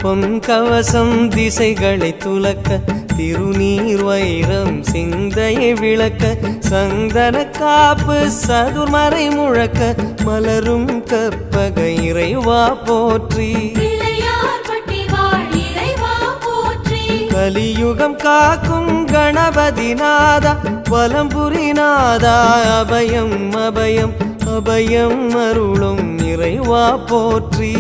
பொன் கவசம் திசைகளை துலக்க திருநீர் வைரம் சிந்தையை விளக்க சந்தன காப்பு சதுர்மறை முழக்க மலரும் கற்பக இறைவா போற்றி கலியுகம் காக்கும் கணபதிநாதா வலம்புரிநாதா அபயம் அபயம் அபயம் அருளும் இறைவா போற்றி